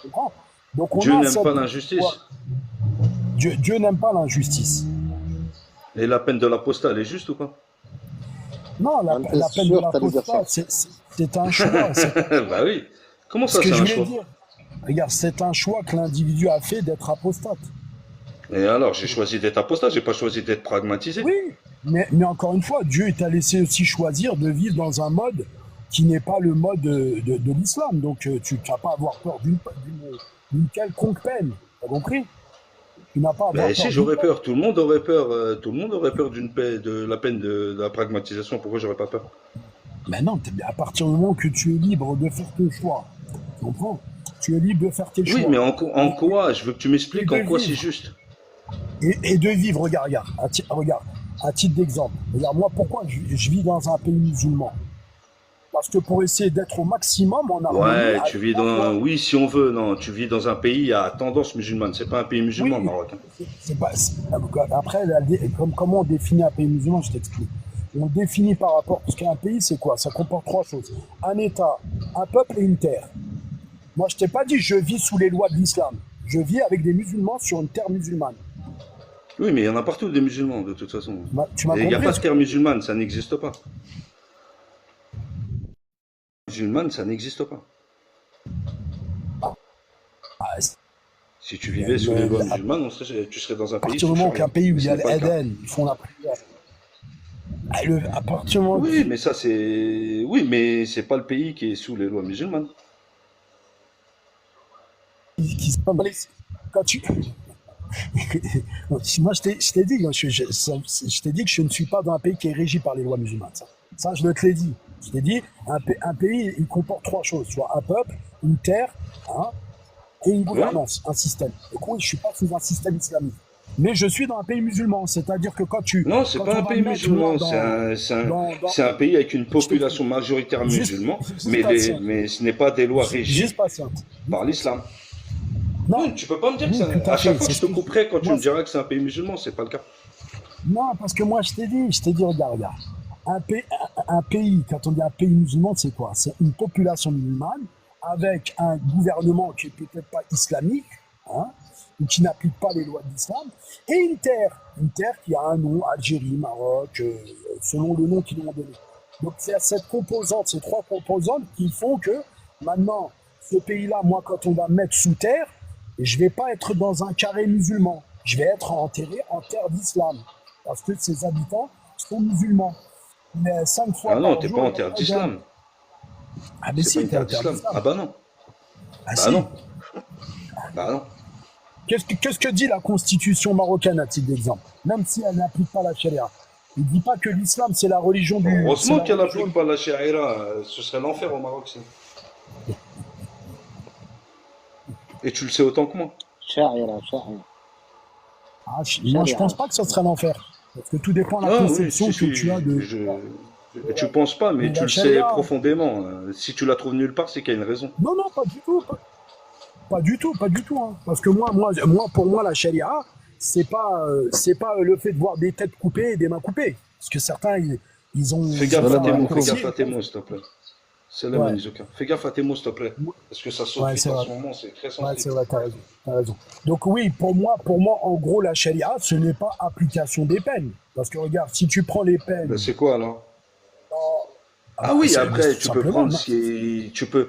comprends? Donc on Dieu a n'aime cette... pas l'injustice. Dieu n'aime pas l'injustice. Et la peine de l'apostat, elle est juste ou pas? Non, T'es la peine de sûr que t'allais dire ça? l'apostat, c'est un choix. C'est un choix. Bah oui. Comment Ce ça, que c'est je un voulais choix? dire, regarde, c'est un choix que l'individu a fait d'être apostate. Et alors, j'ai choisi d'être apostat, j'ai pas choisi d'être pragmatisé. Oui, mais encore une fois, Dieu t'a laissé aussi choisir de vivre dans un mode qui n'est pas le mode de l'islam. Donc tu n'as pas à avoir peur d'une quelconque peine. T'as compris? Tu n'as pas à avoir Ben peur si, d'une j'aurais peine. peur. Tout le monde aurait peur. Tout le monde aurait peur d'une paix, de la peine de la pragmatisation. Pourquoi j'aurais pas peur? Mais non, à partir du moment que tu es libre de faire ton choix, tu comprends? Tu es libre de faire tes Oui, mais choix. en quoi? Je veux que tu Et m'expliques de en quoi c'est vivre. juste. Et de vivre, regarde, regarde, à titre d'exemple. Regarde, moi, pourquoi je vis dans un pays musulman? Parce que pour essayer d'être au maximum en harmonie Ouais, tu avec vis ma dans. foi. Oui, si on veut, non. Tu vis dans un pays à tendance musulmane. C'est pas un pays musulman, le Oui, Maroc, hein. c'est pas. Après, comment on définit un pays musulman, je t'explique. On définit par rapport. Parce qu'un pays, c'est quoi? Ça comporte trois choses: un État, un peuple et une terre. Moi, je t'ai pas dit je vis sous les lois de l'islam. Je vis avec des musulmans sur une terre musulmane. Oui, mais il y en a partout des musulmans, de toute façon. Tu m'as Et il n'y a compris pas de ce que terre je veux dire? musulmane, ça n'existe pas. Musulmane, ça n'existe pas. Ah, Si tu vivais sous les lois musulmanes, tu serais dans un à pays partir du sous moment charia. qu'un pays où Mais il y ce a n'est pas le cas. l'Éden, ils font la prière. À partir du moment Oui, mais ça c'est. Oui, mais c'est pas le pays qui est sous les lois musulmanes. qui se quand tu, moi, je t'ai dit, je t'ai dit que je ne suis pas dans un pays qui est régi par les lois musulmanes. Ça je te l'ai dit. Je t'ai dit, un pays, il comporte trois choses, soit un peuple, une terre, hein, et une Oui. gouvernance, un système. Donc oui, je suis pas sous un système islamique. Mais je suis dans un pays musulman, c'est-à-dire que Non, c'est quand pas on un va pays me mettre moi musulman. dans, C'est un pays avec une je t'explique. population majoritaire Juste, musulmane, juste patient, mais ce n'est pas des lois régies juste patiente, par juste patiente. l'islam. Non, Oui, tu peux pas me dire que oui, tout à à chaque fait. fois C'est que je ce te que couperai quand tu moi, me diras que c'est un pays musulman, c'est pas le cas. non, parce que moi, je t'ai dit, regarde. Un pays, quand on dit un pays musulman, c'est quoi? C'est une population musulmane avec un gouvernement qui est peut-être pas islamique, hein, ou qui n'applique pas les lois de l'islam, et une terre qui a un nom, Algérie, Maroc, selon le nom qu'ils lui ont donné. Donc c'est cette composante, ces trois composantes qui font que maintenant, ce pays-là, moi, quand on va me mettre sous terre, je vais pas être dans un carré musulman, je vais être enterré en terre d'islam, parce que ses habitants sont musulmans. Mais 5 fois Ah non, par t'es pas jour, en il y terre a l'adhan. d'islam. Ah mais C'est pas si, une t'es terre interdit d'islam. d'islam. Ah bah non. Ah Bah si. non. Bah non. Qu'est-ce que dit la constitution marocaine à titre d'exemple? Même si elle n'applique pas la charia. Il ne dit pas que l'islam c'est la religion du... C'est Heureusement la qu'elle religion... n'applique pas la charia. Ce serait l'enfer au Maroc, ça. Et tu le sais autant que moi. Sharia, sharia. Ah, moi je Sharia. pense pas que ce serait l'enfer. Parce que tout dépend de la Ah oui, conception si, que tu as si. de... Tu penses pas, mais Mais tu la le sais charia... profondément. Si tu la trouves nulle part, c'est qu'il y a une raison. Non, non, pas du tout. Pas du tout, pas du tout. Hein. Parce que pour moi, la charia, c'est pas le fait de voir des têtes coupées et des mains coupées. Parce que certains, Fais ils ont gaffe à fait Salam tes un mots, fais alaikum. gaffe raccourci. à tes mots, s'il te plaît. C'est la Ouais, Manizuka. Fais gaffe à tes mots, s'il te plaît. Parce que ça saute ouais, vite c'est en vrai. ce moment, c'est très Ouais, sensible. c'est vrai, t'as raison, t'as raison. Donc oui, pour moi, en gros, la charia, ce n'est pas application des peines. Parce que regarde, si tu prends les Ben, peines, c'est quoi alors? ah Ah bah, oui, c'est après, tout tu peux simplement, prendre non. ce qui est, tu peux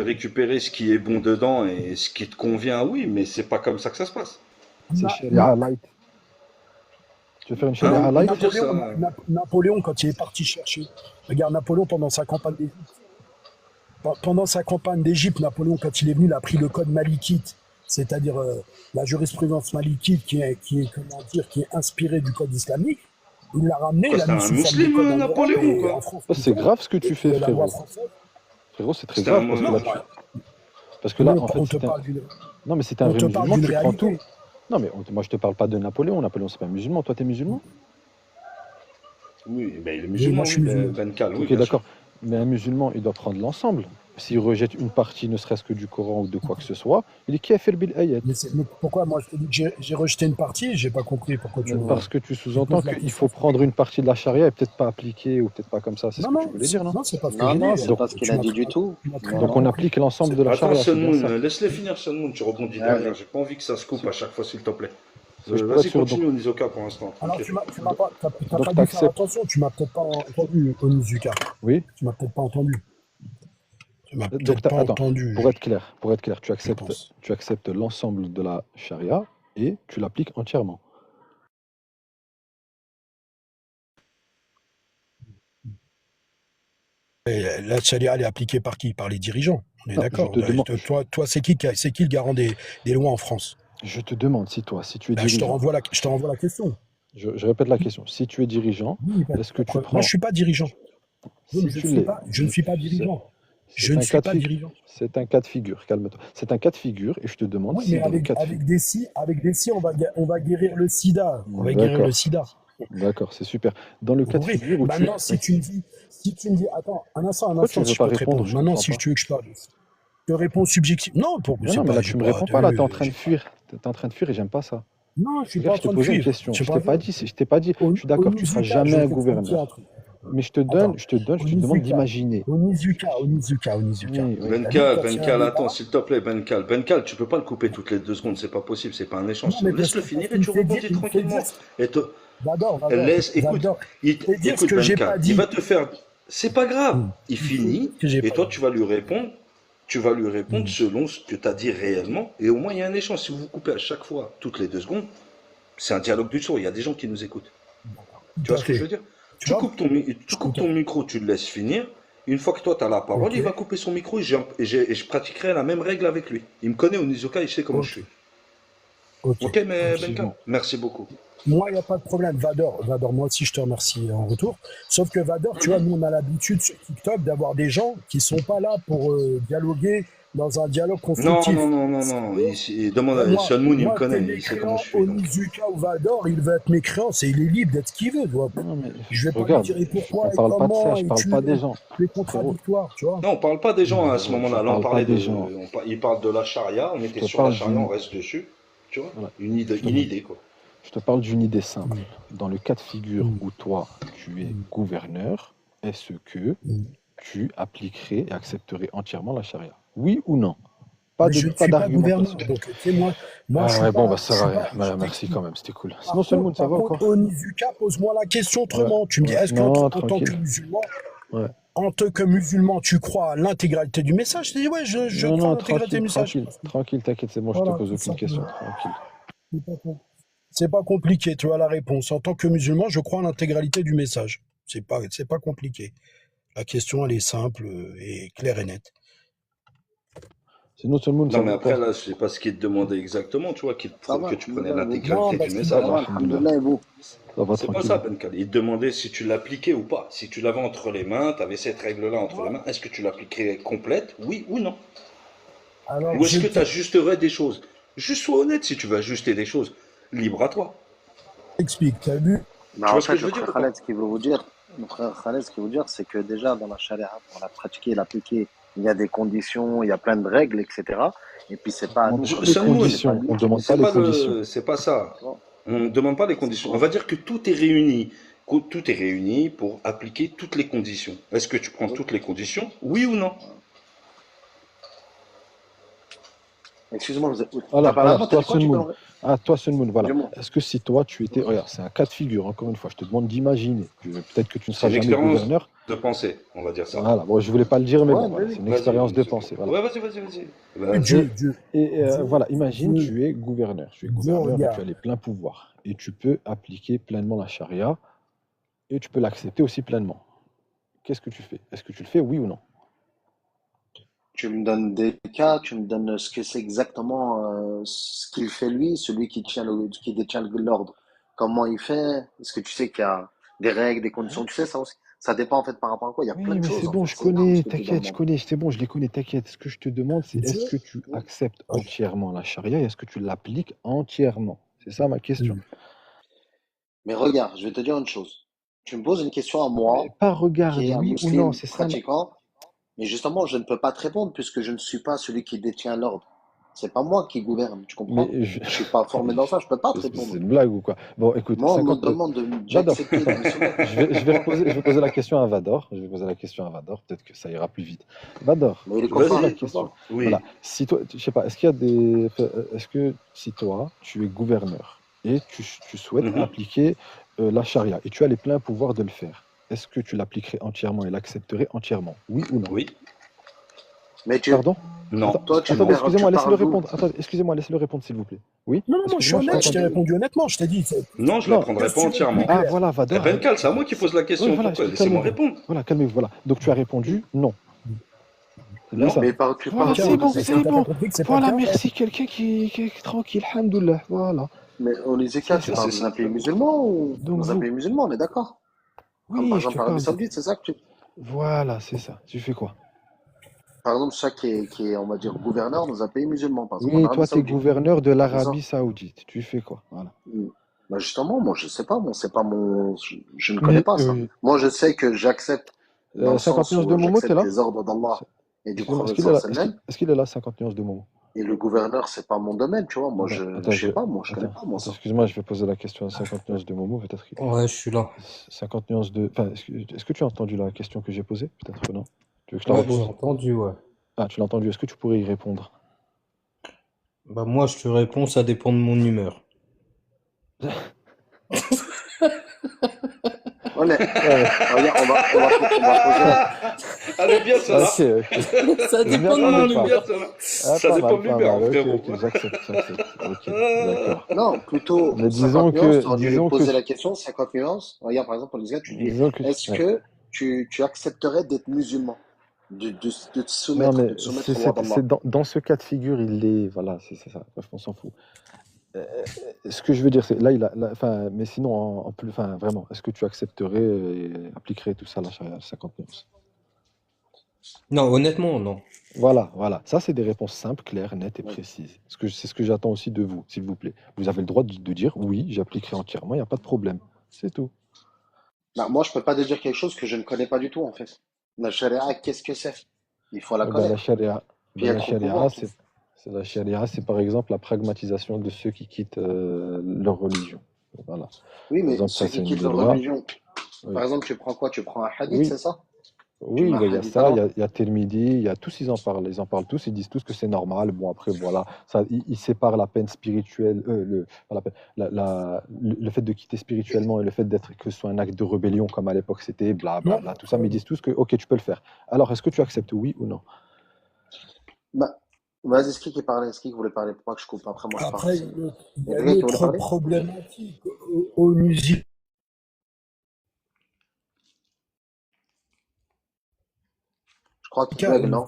récupérer ce qui est bon dedans et ce qui te convient, oui, mais c'est pas comme ça que ça se passe. C'est Na- Na- Sharia light. Tu veux faire une Hein? Sharia On peut light? pas dire Napoléon, ça. Napoléon, quand il est parti chercher, regarde, Napoléon, pendant sa campagne d'Égypte, Napoléon, quand il est venu, il a pris le code malikite, c'est-à-dire la jurisprudence malikite comment dire, qui est inspirée du code islamique. Il l'a ramené, Quoi, il l'a c'était mis un sous forme de code musulman, en Europe Napoléon, ou et en quoi? France Oh, c'est plutôt. grave ce que Et tu fais, la loi frérot. française. Frérot, c'est très C'était un. grave parce que Non, là, parce que là, non, en fait, si t'es non, mais si t'es un on vrai te parle musulman, d'une tu prends tout. réalité. Non, mais moi, je te parle pas de Napoléon. Napoléon, c'est pas un musulman. Toi, t'es musulman? Oui, ben, il est Et moi, musulman, je oui, suis musulman. Ben Kal, oui, Ok, bien sûr. d'accord. Mais un musulman, il doit prendre l'ensemble. S'il rejette une partie, ne serait-ce que du Coran ou de quoi que ce soit, il est kafir bil ayat. Mais pourquoi moi je te dis que j'ai rejeté une partie, j'ai pas compris pourquoi Parce que tu tu sous-entends poses la qu'il faut question. prendre une partie de la charia et peut-être pas appliquer ou peut-être pas comme ça. C'est ce Non, que tu non, voulais dire, non? non, c'est pas ce que Non, j'ai non, dit. c'est Donc, pas ce qu'il a dit du tout. Tu m'as très Non, bien donc on non. compris. applique l'ensemble de la Attends, charia, c'est bien Sun ça. Moon, laisse-les finir, Sun Moon, tu rebondis Ouais, derrière. J'ai pas envie que ça se coupe à chaque fois, s'il te plaît. Si je peux être Vas-y, sûr, donc, continue, Onizuka, pour l'instant, Alors tranquille. tu m'as pas, t'as donc pas tu dû faire acceptes. attention, tu m'as peut-être pas entendu, Onizuka. Oui? Tu m'as peut-être pas entendu. Tu m'as Donc, peut-être pas attends, entendu, pour être clair, je pense. tu acceptes l'ensemble de la charia et tu l'appliques entièrement. Et la charia, elle est appliquée par qui? Par les dirigeants. On est Non, d'accord. Toi, c'est qui le garant des lois en France? je te demande si toi, si tu es Ben, dirigeant, je te renvoie la question. je répète la question, si tu es dirigeant, Oui, parce est-ce que tu que moi, je prends, suis pas dirigeant. si tu l'es, Je ne suis pas c'est dirigeant. Je c'est ne un suis cas de pas figure, dirigeant. c'est un cas de figure, calme-toi. C'est un cas de figure et je te demande Oui, mais si dans le cas de figure, avec des si, on va guérir le sida. On va guérir le d'accord, sida. d'accord, c'est super. Dans le Vous cas de comprenez? figure où Maintenant, oui. si tu me dis, attends, un Pourquoi tu instant, ne veux si je pas peux te répondre? répondre. Je Maintenant, comprends si pas. tu veux que je parle, je te réponds subjectif. Non, Mais non, mais là, tu me réponds pas. Là, tu es en train de j'ai pas. fuir. Tu es en train de fuir et j'aime pas ça. Non, je suis pas Regarde, en je t'ai train de posé une fuir. question. Je sais Je pas. t'ai pas dit, je t'ai pas dit, je suis d'accord, tu seras Onizuka, je jamais un vais t'expliquer un gouverneur. truc. Mais Attends, je te demande d'imaginer. Onizuka. Oui, oui. T'as vu, quand il y a un Benkal, attends, débat, s'il te plaît, Benkal. Benkal, tu peux pas le couper toutes les 2 secondes, c'est pas possible, c'est pas un échange. non, mais Laisse-le parce finir et qu'il me tu fait dire, rebondis tranquillement. Et te, laisse, Vador, il me fait dire ce écoute, que j'ai pas Benkal, il va dit. te faire. C'est pas grave, il Il me fait dire finit, ce que j'ai et pas toi, dit. tu vas lui répondre Hmm. selon ce que tu as dit réellement, et au moins, il y a un échange. Si vous vous coupez à chaque fois, toutes les 2 secondes, c'est un dialogue du sourd, il y a des gens qui nous écoutent. Tu Tout vois à ce que je fait. veux dire? Tu vois? Tu coupes ton micro, tu le laisses finir. Une fois que toi, tu as la parole, Ok, il va couper son micro et je pratiquerai la même règle avec lui. Il me connaît au Nizuka, il sait comment je ok, suis. ok, Ok, mais ok. Benka, Effectivement. merci beaucoup. Moi, il n'y a pas de problème. Vador, moi aussi, je te remercie en retour. Sauf que Vador, tu vois, nous, on a l'habitude sur TikTok d'avoir des gens qui sont pas là pour dialoguer dans un dialogue Non, non, constructif. non, non, C'est non. eux. Il demande Et à Sun Moon, il me que t'es connaît, il sait comment mécréant, je suis. Donc. Onizuka ou Vador, il va être mécréant. Il est libre d'être ce qu'il veut, tu vois. Non, mais Je vais pas lui regarde, dire et on pourquoi et parle pas de ça, comment je et parle pas des gens. tu es Frérot, contradictoire, tu vois. Non, on parle pas des gens à ce frérot, je moment-là. Là, on parle pas parlait des de. gens. Il parle de la charia, on Je était te sur la parle charia, on reste dessus. Tu vois? voilà, je te, Une idée, quoi. je te parle d'une idée simple. Mm, Dans le cas de figure mm, où toi, tu es mm, gouverneur, est-ce que mm. tu appliquerais et accepterais entièrement la charia? Oui ou non? Mais je ne Pas suis pas gouverneur, d'argumentation. donc tu sais, moi Ah ouais, bon, bah je ça va suis rien. pas, je Bah, merci t'explique. quand même, c'était cool. Sinon, Sun Moon, ça Par va ou contre, quoi? Onizuka, pose-moi la question Ouais, autrement. Tu me dis, ouais. est-ce Non, en tant que tranquille. musulman, Ouais. en tant que musulman, tu crois à l'intégralité du message? Je dis, ouais, je Non, crois à non, l'intégralité du message. tranquille, t'inquiète, c'est bon, je te Voilà, pose tout aucune question, simplement. tranquille. C'est pas, com- c'est pas compliqué, tu as la réponse. En tant que musulman, je crois à l'intégralité du message. C'est pas compliqué. La question, elle est simple et claire et nette. Sinon, Sun Moon, ça Non, mais va ou après, quoi? là, je sais pas ce qu'il te demandait exactement, tu vois, Ça que va, tu prenais alhamdoulilah, et vous? Non, l'intégralité du parce Ça qu'il Ça message. va, va, alhamdoulilah. alhamdoulilah, et vous? Ça va, C'est pas ça, tranquille. Benkal. Il te demandait si tu l'appliquais ou pas. Si tu l'avais entre les mains, tu avais cette règle-là entre les moi, mains, est-ce que tu l'appliquerais complète, oui ou non? alors, Ou est-ce que tu ajusterais des choses? Juste sois honnête si tu veux ajuster des choses. Libre à toi. t'explique, t'as vu? Mais Tu en vois ce que fait, je le veux dire frère ou pas? Khaled, ce qu'il veut vous dire, le frère Khaled, ce qu'il veut vous dire, c'est que déjà, dans la charia, pour la pratiquer et l'appliquer, il y a des conditions, il y a plein de règles, etc. Et puis, c'est pas On à demande nous, pas comme les il a dit, Sun c'est pas conditions, lui on qui demande pas les conditions. C'est pas ça. bon, On ne demande pas les c'est conditions. On quoi? va dire que tout est réuni. Que tout est réuni pour appliquer toutes les conditions. Est-ce que tu prends Oui. toutes les conditions? Oui ou non? Excuse-moi, t'as parlé avant, t'as Toi, dit quoi? Sun Tu peux Moon. Toi, Sun Moon, voilà. dis-moi. Est-ce que si toi, tu étais. Regarde, c'est un cas de figure, encore une fois, je te demande d'imaginer. Peut-être que tu ne C'est seras une jamais expérience gouverneur. de pensée, on va dire ça. Voilà, bon, je voulais pas le dire, mais Ouais, bon, mais voilà, oui. c'est une Vas-y, expérience de Onizuka. pensée. Voilà. Ouais, vas-y. Oui, Vas-y. Voilà, imagine, Dieu, tu es gouverneur. Tu es Dieu gouverneur et tu regarde. as les pleins pouvoirs. Et tu peux appliquer pleinement la charia et tu peux l'accepter aussi pleinement. Qu'est-ce que tu fais? Est-ce que tu le fais, oui ou non? Tu me donnes des cas, tu me donnes ce que c'est exactement, ce qu'il fait lui, celui qui détient l'ordre. Comment il fait? Est-ce que tu sais qu'il y a des règles, des conditions? Tu sais ça aussi? Ça dépend en fait par rapport à quoi? Il y a plein Oui, de mais choses c'est en bon, fait. je C'est énorme connais, ce que tu t'inquiète, je demandes. connais, c'est bon, je les connais, t'inquiète. Ce que je te demande, c'est Dieu, est-ce que tu Oui. acceptes ok. entièrement la charia et est-ce que tu l'appliques entièrement? C'est ça ma question. Mm. Mais regarde, je vais te dire une chose. Tu me poses une question à Mais moi, pas qui regarde, est un oui ou non, musulman c'est ça. pratiquant, mais justement, je ne peux pas te répondre puisque je ne suis pas celui qui détient l'ordre. C'est pas moi qui gouverne, tu comprends? Mais je... Je suis pas formé dans ça, je peux pas te C'est répondre. une blague ou quoi? Bon, écoute, Moi, on me 50. demande Vador, d'accepter de me soumettre, je comprends? vais poser la question à Vador. Je vais poser la question à Vador. Peut-être que ça ira plus vite. Vador, Mais il est je te pose content, la Vas-y. il peut question. pas. Voilà. Oui. Si toi, je sais pas, est-ce qu'il y a des, est-ce que si toi, tu es gouverneur et tu souhaites Mhm. appliquer la charia et tu as les pleins pouvoirs de le faire, est-ce que tu l'appliquerais entièrement et l'accepterais entièrement? Oui ou non? Oui. Mais tu, Pardon? Non. toi, tu Attendez, Non. perds, tu excusez-moi, laissez-le parles d'où? répondre. Attendez, excusez-moi, laissez-le répondre, s'il vous plaît. Oui? Non, non, moi je suis Excusez-moi, je t'ai honnête, je t'ai entendu. répondu honnêtement. Je t'ai dit, Non, je la Non, prendrai pas postuler le plus entièrement. ah clair. voilà, Eh Vador. ben, Cal, c'est à moi qui pose la Oui, question. voilà, Pourquoi? Laissez-moi calmez-vous. répondre. Voilà, calmez-vous. Voilà. Donc tu as répondu non. C'est bien Non. ça. Mais tu Voilà, parles Quelqu'un, c'est d'où? bon, Les est-ce que c'est écarts? t'as pas bon. compris que c'est pas le Voilà, cas? merci. Quelqu'un qui est tranquille, hamdoulah. Voilà. Mais les C'est écarts, tu Ben, ça. parles c'est dans ça. un pays musulman ou Donc dans un vous, pays musulman, on est d'accord? Comme par oui, je te exemple l'Arabie parle de... Saoudite, c'est ça que tu. Voilà, c'est ça. Tu fais quoi? Par exemple, ça qui est, on va dire, gouverneur dans un pays musulman, par exemple en Oui, Arabie toi, tu es Saoudite. gouverneur de C'est ça? l'Arabie Saoudite. Tu fais quoi? Voilà. Hmm. Bah justement, moi, je sais pas, moi, c'est pas mon. Je ne connais Mais pas ça. Moi, je sais que j'accepte, dans le 50 sens nuances de où Momo, t'es j'accepte là? les ordres d'Allah et du Excusez-moi, prophète sallallahu alayhi wa sallam. est-ce qu'il est là, 50 nuances de Momo? Et le gouverneur, c'est pas mon domaine, tu vois. Moi, Attends, je sais pas, moi, je connais attends, pas, moi, attends, ça. excuse-moi, je vais poser la question à 50 nuances de Momo, peut-être qu'il... Ouais, je suis là. 50 nuances de... Enfin, est-ce que tu as entendu la question que j'ai posée? Peut-être que non. Tu veux que je la Ouais, j'ai repose? entendu, ouais. Ah, tu l'as entendu, est-ce que tu pourrais y répondre? Bah moi, je te réponds, ça dépend de mon humeur. Ouais, mais Ouais, regarde, on va poser la. Elle est bien, ok, celle-là. ok. Ça Je m'y dépend de Ah, mon attendais elle est pas. bien, humeur. celle-là. Ah, Ça dépend de pas l'humeur, mal, hein, ok, frérot. ok, j'accepte. Ok, d'accord. Non, plutôt Mais 50 nuances, tu aurais dû poser la question 50 nuances. Regarde, par exemple, pour les gars, tu dis, disons que... est-ce ouais. que tu accepterais d'être musulman? De te Non, soumettre, mais de te soumettre aux lois d'Allah? c'est dans ce cas de figure, il est... Voilà, c'est ça, bref, on s'en fout. Euh, Ce que je veux dire, c'est là, enfin, mais sinon, en plus, enfin, vraiment, est-ce que tu accepterais et appliquerais tout ça à la charia, 50 nuances? Non, honnêtement, non. Voilà. Ça, c'est des réponses simples, claires, nettes et Ouais. précises. C'est ce que j'attends aussi de vous, s'il vous plaît. Vous avez le droit de dire oui, j'appliquerai entièrement, il n'y a pas de problème. C'est tout. Bah, moi, je peux pas te dire quelque chose que je ne connais pas du tout, en fait. La charia, qu'est-ce que c'est? Il faut la Ben, la connaître. charia, Puis ben, la être au charia, pouvoir. la charia, c'est par exemple la pragmatisation de ceux qui quittent leur religion. Voilà. Oui, Par mais exemple, ça, ceux c'est qui une quittent des leur lois. religion, Oui. par exemple, tu prends quoi? Tu prends un hadith, Oui, c'est ça? Tu mets oui, un ben, il y a hadith ça, alors? il y a Tirmidhi, il y a tous, ils en parlent tous, ils disent tous que c'est normal. Bon, après, voilà, ça, ils séparent la peine spirituelle, pas la, peine, le fait de quitter spirituellement et le fait d'être que ce soit un acte de rébellion comme à l'époque c'était, Non, blablabla, tout ça, mais ils disent tous que, ok, tu peux le faire. Alors, est-ce que tu acceptes oui ou non? Bah, vas-y, c'est qui parlait? C'est qui voulait parler? Pour pas que je coupe. Après, moi, je pars. après, il Il y y a a quelqu'un une qui voulait autre parler? problématique au musique. Je crois qu'il bug, non?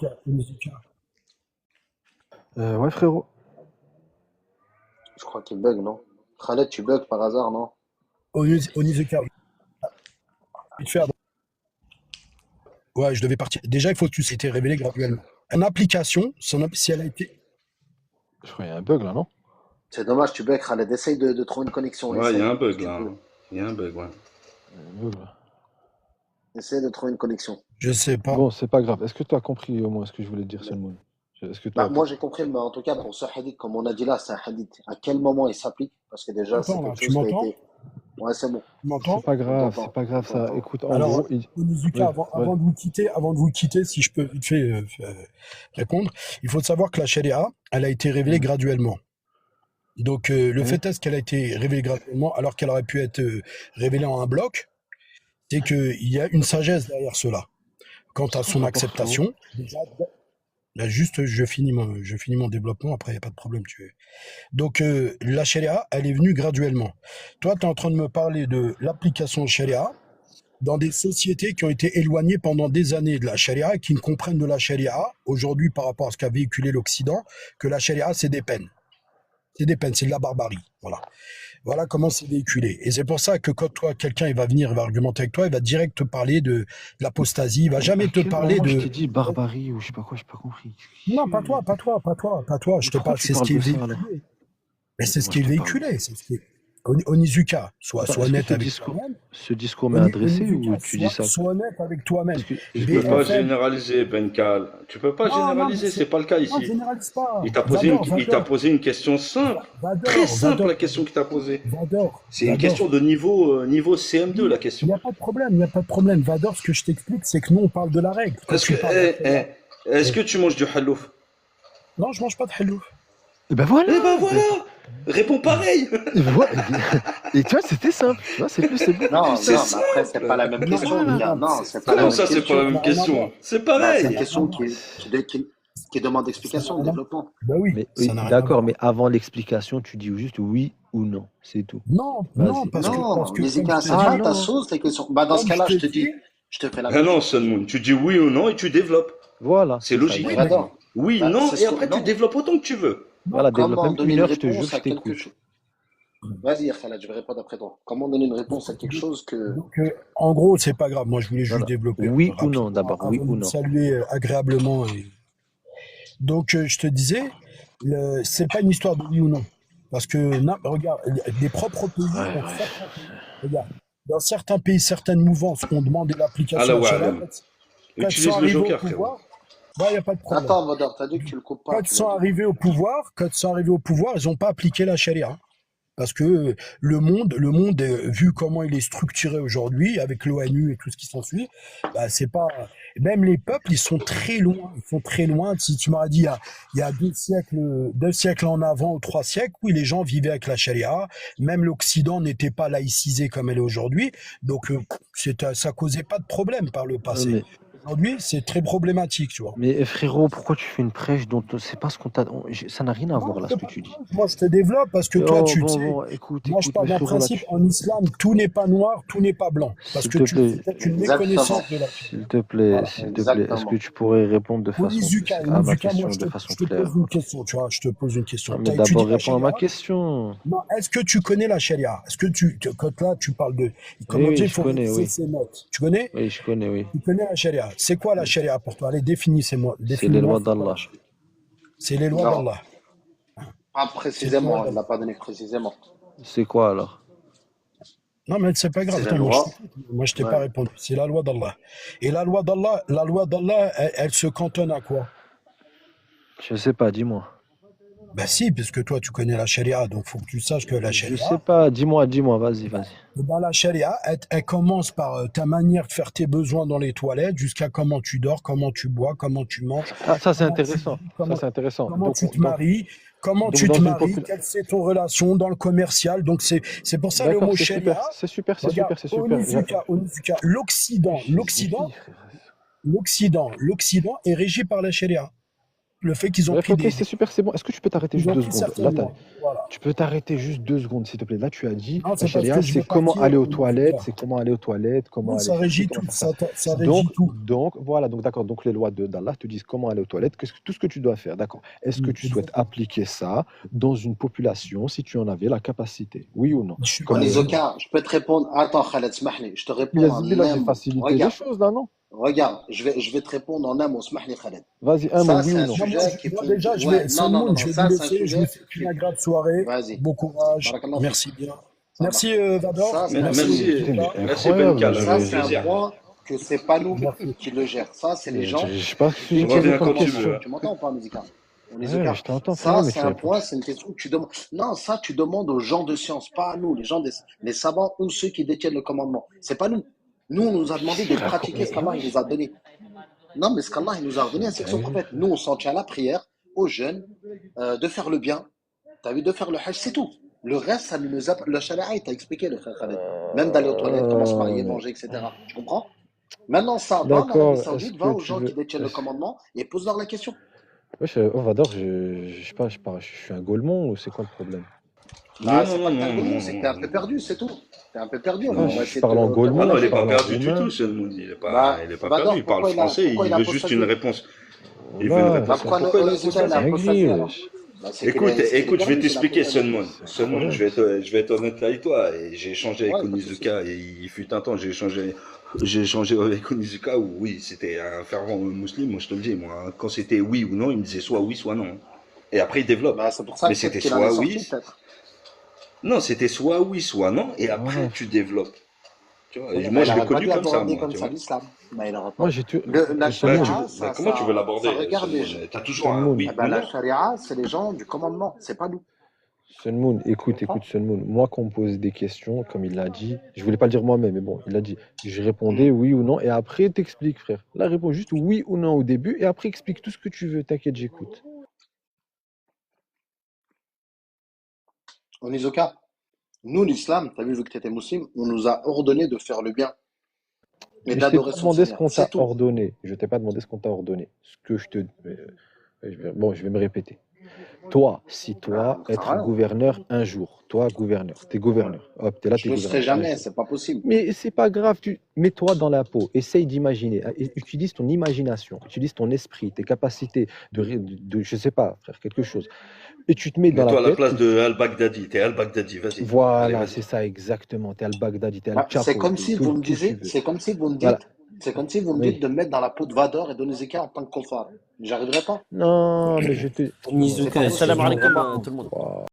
Ouais, frérot. Je crois qu'il bug, non? Khaled, tu bugs par hasard, non? Au Nizuka. Vite fait, ouais, je devais partir. Déjà, il faut que tu s'étais révélé graduellement. Une application, si elle a été. Je crois qu'il y a un bug là, non? C'est dommage, tu bugs, Khaled. Essaye de trouver une connexion. Ouais, il y a Essaye, un si bug tu là. peux. Hein. Il y a un bug, ouais. Il y a un bug, là. Essaye de trouver une connexion. Je sais pas. Bon, c'est pas grave. Est-ce que tu as compris au moins ce que je voulais dire, Salmoun? Est-ce que tu Bah, as... moi, j'ai compris, mais en tout cas, pour ce hadith, comme on a dit là, c'est un hadith. À quel moment il s'applique? Parce que déjà, c'est Attends, là, quelque tu chose qui a m'entends? été. Ouais, c'est bon. Tu m'entends? C'est pas grave On ça. t'entend. Écoute, en Alors, gros, Onizuka, oui, avant de vous quitter, si je peux vite fait répondre, il faut savoir que la charia, elle a été révélée graduellement. Donc, le fait est qu'elle a été révélée graduellement, alors qu'elle aurait pu être révélée en un bloc, c'est qu'il y a une sagesse derrière cela. Quant à c'est quoi son le rapport, frérot? acceptation, déjà, là, juste, je finis mon développement, après, il n'y a pas de problème. Donc, la charia, elle est venue graduellement. Toi, tu es en train de me parler de l'application charia dans des sociétés qui ont été éloignées pendant des années de la charia et qui ne comprennent de la charia, aujourd'hui, par rapport à ce qu'a véhiculé l'Occident, que la charia, c'est des peines. C'est des peines, c'est de la barbarie. Voilà comment c'est véhiculé. Et c'est pour ça que quand toi, quelqu'un il va venir, il va argumenter avec toi, il va direct te parler de l'apostasie, il va jamais À te quel parler moment je de... t'ai dit barbarie ou je sais pas quoi, j'ai pas compris. Non, pas toi. Je te Pourquoi parle, tu c'est ce parles qui est de ça alors? véhiculé. Mais c'est ce Moi qui je est te parle. véhiculé. Onizuka, sois Attends, est-ce que honnête avec toi-même. ce discours m'est adressé ou Onizuka, tu dis ça? sois honnête avec toi-même. Parce que Tu je peux pas BFM, généraliser, Benkal. Tu peux pas non, non, mais généraliser, c'est pas le cas non, ici. généralise pas. Il t'a posé une question simple, très simple la question qu'il t'a posée. C'est une question de niveau CM2 la Il question. n'y a pas de problème, il n'y a pas de problème. Vador, ce que je t'explique, c'est que nous, on parle de la règle. Quand tu parles de la règle. Est-ce que tu manges du halouf? Non, je mange pas de hallouf. Et ben voilà! Eh ben voilà! Réponds pareil! Et tu vois, c'était simple. Tu vois, c'est beaucoup Non, plus non, simple. mais après, c'est pas la même question, voilà. les gars. Non, c'est pas la Comment même ça, c'est question. pas la même question? C'est Bah, c'est pareil! une question qui demande explication, développement. Bah oui, Mais ça oui, n'a rien à d'accord, voir. mais avant l'explication, tu dis juste oui ou non. C'est tout. Non, Vas-y. non, parce que Non, comme Nizika, je c'est te pas dis, ta non. sauce, les questions. Bah, dans ce comme cas-là, je je te te dis, dis, je te fais la Ah même non, chose. Sun Moon, tu dis oui ou non et tu développes. Voilà, C'est c'est ça, logique. oui, Et mais Vador, Oui, bah, non, c'est et ce que. après tu Non, développes autant que tu veux. Voilà, développe comment même donner une une heure, je te jure, réponse je à quelque t'écoute. chose. Vas-y, Khaled, je vais répondre après toi. Comment donner une réponse à quelque chose que. donc, en gros, c'est pas grave. Moi, je voulais Non, juste non. développer Oui ou non, rapidement d'abord, oui avant ou de te non. saluer agréablement. Donc, je te disais, c'est pas une histoire de oui ou non. Parce que, regarde, des propres pays Ouais, ont ouais. certains pays. Regarde, dans certains pays, certaines mouvances ont demandé l'application Allah à Sharia. wa'alam. Quand ils sont Utilise le arrivés au joker, frérot. pouvoir, bah, il n'y a pas de problème. Attends, Vador, t'as dit que tu le coupes Quand pas, ils tu sont l'as dit. arrivés au pouvoir, ils n'ont pas appliqué la charia. Parce que le monde, vu comment il est structuré aujourd'hui, avec l'ONU et tout ce qui s'ensuit, bah, c'est pas. Même les peuples, ils sont très loin. Ils sont très loin. Si tu m'aurais dit il y a 2 siècles en avant ou 3 siècles, oui, les gens vivaient avec la charia. Même l'Occident n'était pas laïcisé comme elle est aujourd'hui. Donc, ça causait pas de problème par le passé. Mais, Aujourd'hui, c'est très problématique, tu vois. mais frérot, pourquoi tu fais une prêche dont c'est pas ce qu'on t'a. Ça n'a rien à Non, voir là, je ce te que parle tu dis. pas. Moi, je te développe parce que toi, Oh, tu bon, sais, bon, écoute, moi, je mais parle d'un frérot, là, principe en islam, tout n'est pas noir, tout n'est pas blanc. Parce s'il que te c'est plaît, peut-être une Exactement. méconnaissance de la s'il te plaît, Voilà. s'il te plaît, est-ce que Exactement. tu pourrais répondre de façon Onizuka, à ma Onizuka, moi, question je de te, façon je te pose claire? une question, tu vois, je te pose une question. Non, Tu mais as étudié d'abord la réponds à ma charia? question. Non, est-ce que tu connais la charia? Est-ce que quand là, tu parles de, comme Oui, on dit, oui, il je faut connais, réviser oui. ses notes. Tu connais? Oui, je connais, oui. Tu connais la charia. C'est quoi la Oui. charia pour toi? Allez, définis-moi. C'est les Définis-moi, lois c'est quoi la d'Allah. charia? C'est les lois Non, d'Allah. pas C'est les lois précisément. Il d'Allah. l'a pas donné précisément. C'est quoi alors? Non, mais c'est pas grave. C'est la Attends, moi, je loi. t'écoute. Moi, je t'ai pas Ouais. répondu. C'est la loi d'Allah. Et la loi d'Allah, elle se cantonne à quoi? Je sais pas, dis-moi. Ben si, puisque toi, tu connais la charia, donc faut que tu saches que la Je sais charia, pas, dis-moi, vas-y, vas-y. dans la charia, elle commence par ta manière de faire tes besoins dans les toilettes, jusqu'à comment tu dors, comment tu bois, comment tu manges, Ah, ça c'est comment tu intéressant. vis, Ça c'est intéressant. comment tu te Donc, maries, dans une population. quelle c'est ton relation dans le commercial. Donc c'est pour ça le D'accord, mot c'est super, charia. c'est super, c'est Regarde, super, c'est super. Onizuka, J'hésite, frère. l'Occident est régi par la charia. Le fait qu'ils ont Bref, pris ok, c'est super, c'est bon. Est-ce que tu peux t'arrêter ils juste ont deux pris secondes? Là, certaines lois. Voilà. tu peux t'arrêter juste 2 secondes, s'il te plaît. Là, tu as dit, Non, la c'est parce charia, que je c'est vais comment partir aller aux au toilettes, Nigeria. c'est comment aller aux toilettes, comment Non, aller ça faire ci, régit comment tout, faire ça. ça régit tout. Voilà, donc d'accord. Donc les lois d'Allah te disent comment aller aux toilettes, tout ce que tu dois faire, d'accord. Est-ce que tu souhaites Exactement. appliquer ça dans une population si tu en avais la capacité? Oui ou non? Je suis Comme pas le d'accord. Onizuka, je peux te répondre. Attends, Khaled, smahli. Je te réponds en Yazid, là, j'ai un mot. facilité les Regarde, choses, là, non? regarde. Je vais te répondre en un mot. Smahli, Khaled. Vas-y, un mot, Ça, oui c'est ou un non? Non, sujet qui moi peut. déjà, je Ouais, vais, non, non, non, Salmoun, non. je vais Ça, vous c'est un laisser. Je vous sujet souhaite qui. une agréable soirée. Vas-y. Bon courage. Barakallah fik. Merci bien. Ça Merci, marche. Vador. Ça, c'est un Merci, Merci, Putain, mais Onizuka. merci incroyable, Benkal, Ça, avec c'est un plaisir. point que c'est pas nous Merci. qui le gère. Ça, c'est les gens. je sais pas ce Je que quelle est reviens ton quand tu question. veux. Tu m'entends ou pas, Onizuka? Ouais, Onizuka. je t'entends, frérot, Ça, mais c'est tu un réponds. point, c'est une question que tu demandes. Non, ça, tu demandes aux gens de science, pas à nous, les savants ou ceux qui détiennent le commandement. C'est pas nous. Nous, on nous a demandé de pratiquer ce qu'Allah il nous a donné. Non, mais ce qu'Allah il nous a ordonné, c'est que son prophète. Nous, on s'en tient à la prière, aux jeunes, de faire le bien. T'as vu, de faire le hajj, c'est tout. Le reste, ça ne nous a pas. Le shari'a, il t'a expliqué, le frère Khaled. Même d'aller aux toilettes, comment se marier, manger, etc. Tu comprends? Maintenant, ça, va en Arabie D'accord, est-ce Saoudite, va que aux tu gens qui veux. détiennent le commandement et pose-leur la question. Wesh, Ovador, je sais pas, je suis un golemon ou c'est quoi le problème? Bah, Non, c'est pas non, que t'es un non, golemon, non, c'est que t'es un peu non. perdu, c'est tout. T'es un peu perdu, Ah, on va je essayer de parle en te Ah golemon, non, il je est pas parle en perdu du roumain. tout, Selmoun. Il est Bah, pas Vador, perdu. Il parle pourquoi français, il il a veut posé juste sa une question? réponse. Il veut une Voilà, Bah, réponse. pourquoi Pourquoi il a posé Onizuka, la il a c'est posé sa dinguerie, vie alors? wesh. Bah, c'est qu'il est Écoute, je vais perdu, il a t'expliquer, posé sa vie. Selmoun. C'est Selmoun, incroyable. je vais être honnête avec toi. Et j'ai échangé avec Ouais, pas de souci. Onizuka et il fut un temps, j'ai échangé avec Onizuka où oui, c'était un fervent musulman. Moi, je te le dis, moi, quand c'était oui ou non, il me disait soit oui, soit non. Et après, il développe. Bah, c'est pour ça Mais que peut-être c'était qu'il en est soit sorti, oui. peut-être. Non, c'était soit oui, soit non, et après Voilà. tu développes. Tu vois, et Bah, moi il je l'ai n'aurait pas connu dû comme ça, aborder moi, comme tu ça vois. l'islam. Bah, il aurait Moi, pas. j'ai tu... La Salmoun, charia, Comment tu veux ça l'aborder, regarde les gens. Salmoun? T'as toujours un Salmoun, Eh oui ben, ou la non? charia, c'est les gens du commandement, c'est pas nous. Salmoun, Tu écoute, comprends? Salmoun. Moi, qu'on me pose des questions, comme il l'a dit, je voulais pas le dire moi-même, mais bon, il l'a dit. Je répondais Mhm. oui ou non, et après, t'expliques, frère. Là, réponds juste oui ou non au début, et après, explique tout ce que tu veux. T'inquiète, j'écoute. On est au cas. Nous, l'islam, tu as vu que tu étais musulman, on nous a ordonné de faire le bien et Mais je t'ai d'adorer pas son demandé ce Seigneur. qu'on C'est t'a tout. ordonné. Je t'ai pas demandé ce qu'on t'a ordonné. Ce que je te... Bon, je vais me répéter. Toi, si Ben, toi, ça sert à être rien. gouverneur un jour, toi, gouverneur, t'es gouverneur, hop, t'es là, Je t'es le serai gouverneur un jamais, jour. c'est pas possible. Mais c'est pas grave, mets-toi dans la peau, essaye d'imaginer, utilise ton imagination, utilise ton esprit, tes capacités je sais pas, frère, quelque chose. Et tu te mets dans la Mets-toi à la tête place que de Al-Baghdadi. T'es Al-Baghdadi, vas-y. Allez, voilà, c'est vas-y. ça exactement. T'es al-Baghdadi, t'es Bah, al-Chapo, t'es tout, tout ce que tu veux. c'est comme si vous me Voilà. dites, c'est comme si vous me dites Oui. de me mettre dans la peau de Vador et de Nezeka en tant que confort. J'arriverai pas. Non, mais je te. Non, C'est pas Nizuka, frère, possible, salam je pourrais alaikum pas. tout le monde. Waouh.